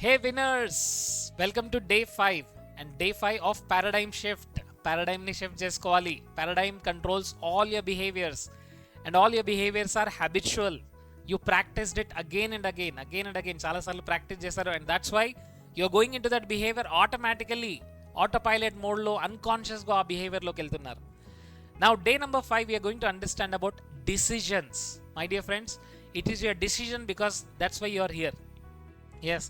Hey winners! Welcome to day 5 and day 5 of paradigm shift. Paradigm ni shift chesukovali. Paradigm controls all your behaviors and all your behaviors are habitual. You practiced it again and again. Chala sarlu practice chesaru and that's why you're going into that behavior automatically. Autopilot mode lo unconscious ga aa behavior loki veltunnaru. Now day number 5 we are going to understand about decisions. My dear friends, it is your decision because that's why you are here. Yes.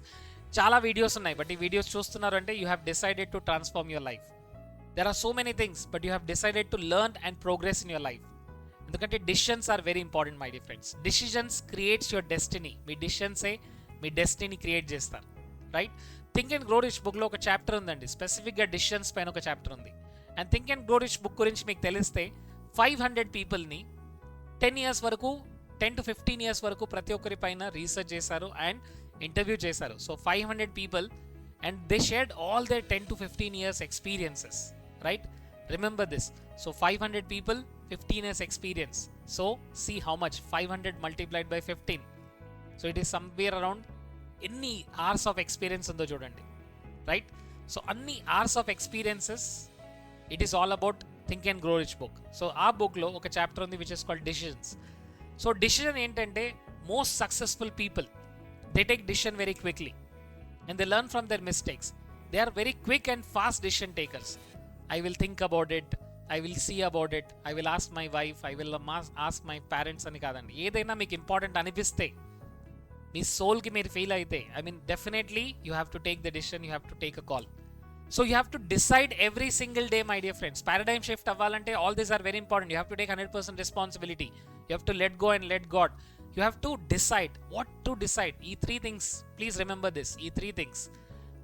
చాలా videos ఉన్నాయి but ఈ videos చూస్తున్నారు అంటే you have decided to transform your life. There are so many things but you have decided to learn and progress in your life. ఎందుకంటే decisions are very important my dear friends. Decisions creates your destiny. మీ డిసిషన్సే మీ destiny create చేస్తారు, right? Think and grow rich బుక్లో ఒక chapter ఉందండి, స్పెసిఫిక్గా decisions పైన ఒక చాప్టర్ ఉంది. And think and grow rich book గురించి మీకు తెలిస్తే 500 పీపుల్ని 10 years వరకు 10 to 15 years వరకు ప్రతి ఒక్కరి పైన రీసెర్చ్ చేశారు అండ్ ఇంటర్వ్యూ చేశారు. So 500 people and they shared all their 10 to 15 years experiences, right? Remember this. So 500 people, 15 years experience. So see how much 500 multiplied by 15. So it is somewhere around any hours of experience undo chudandi, right? So anni hours of experiences, it is all about Think and Grow Rich book. So our book lo oka chapter undi which is called decisions. So decision ఏంటంటే most successful people, they take decision very quickly and they learn from their mistakes. They are very quick and fast decision takers. I will think about it, I will see about it, I will ask my wife, I will ask my parents అని కాదండి. ఏదైనా మీకు important అనిపిస్తే, మీ సోల్కి మీరు feel అయితే, I mean definitely you have to take the decision, you have to take a call. So you have to decide every single day, my dear friends. Paradigm shift అవ్వాలంటే all these are very important. You have to take 100% responsibility. You have to let go and let God. You have to decide what to decide. ఈ 3 things, please remember this. ఈ 3 things.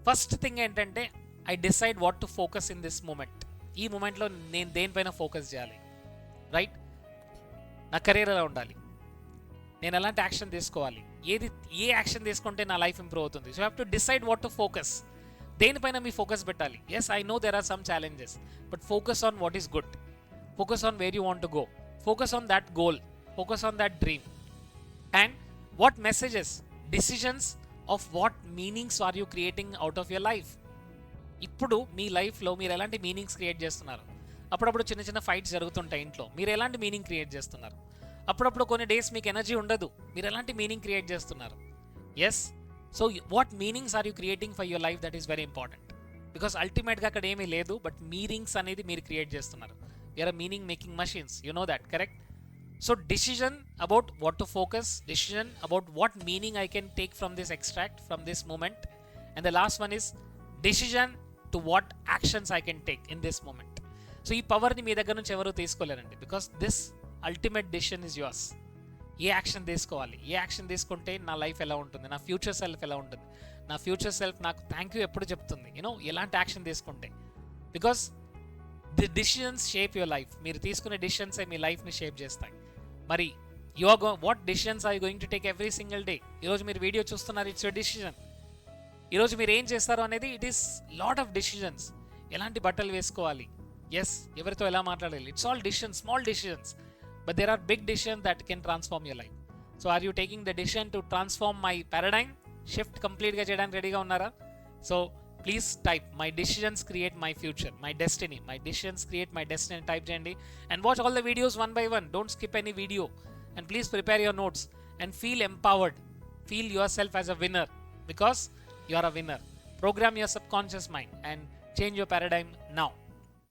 First thing ఏంటంటే I decide what to focus in this moment. ఈ మూమెంట్లో నేను దేనిపైన focus చేయాలి, right? నా career ఎలా ఉండాలి, నేను ఎలాంటి యాక్షన్ తీసుకోవాలి, ఏ యాక్షన్ తీసుకుంటే నా లైఫ్ ఇంప్రూవ్ అవుతుంది. So you have to decide what to focus. దేనిపైన మీ ఫోకస్ పెట్టాలి. Yes, I know there are some challenges but focus on what is good. Focus on where you want to go. Focus on that goal. Focus on that dream. And what messages, decisions of what meanings are you creating out of your life? ఇప్పుడు మీ లైఫ్లో మీరు ఎలాంటి meanings create చేస్తున్నారు? అప్పుడప్పుడు చిన్న చిన్న fights జరుగుతుంటాయి ఇంట్లో, మీరు ఎలాంటి మీనింగ్ క్రియేట్ చేస్తున్నారు? అప్పుడప్పుడు కొన్ని డేస్ మీకు ఎనర్జీ ఉండదు, మీరు ఎలాంటి మీనింగ్ క్రియేట్ చేస్తున్నారు? Yes, so what meanings are you creating for your life? That is very important. Because అల్టిమేట్గా అక్కడ ఏమీ లేదు బట్ మీనింగ్స్ అనేది మీరు క్రియేట్ చేస్తున్నారు. You are meaning making machines, you know that, correct? So decision about what to focus, decision about what meaning I can take from this extract, from this moment. And the last one is decision to what actions I can take in this moment. So ఈ పవర్ని మీ దగ్గర నుంచి ఎవరు తీసుకోలేరండి, because this ultimate decision is yours. ఏ action తీసుకోవాలి, ఏ action తీసుకుంటే నా లైఫ్ ఎలా ఉంటుంది, నా ఫ్యూచర్ సెల్ఫ్ ఎలా ఉంటుంది, నా ఫ్యూచర్ సెల్ఫ్ నాకు థ్యాంక్ యూ ఎప్పుడు చెప్తుంది, యూనో, ఎలాంటి యాక్షన్ తీసుకుంటే. Because the decisions shape your life. మీరు తీసుకునే డిసిషన్సే మీ లైఫ్ని షేప్ చేస్తాయి. మరి what decisions are you going to take every single day? ఈరోజు మీరు వీడియో చూస్తున్నారు, ఇట్స్ యువర్ డిసిషన్. ఈరోజు మీరు ఏం చేస్తారు అనేది it is lot of decisions. ఎలాంటి బట్టలు వేసుకోవాలి, ఎస్, ఎవరితో ఎలా మాట్లాడాలి, it's all decisions, small decisions, but there are big decisions that can transform your life. So are you taking the decision to transform my paradigm shift కంప్లీట్గా చేయడానికి రెడీగా ఉన్నారా? So please type my decisions create my future, my destiny, my decisions create my destiny type చేయండి and watch all the videos one by one. Don't skip any video and please prepare your notes and feel empowered. Feel yourself as a winner because you are a winner. Program your subconscious mind and change your paradigm now.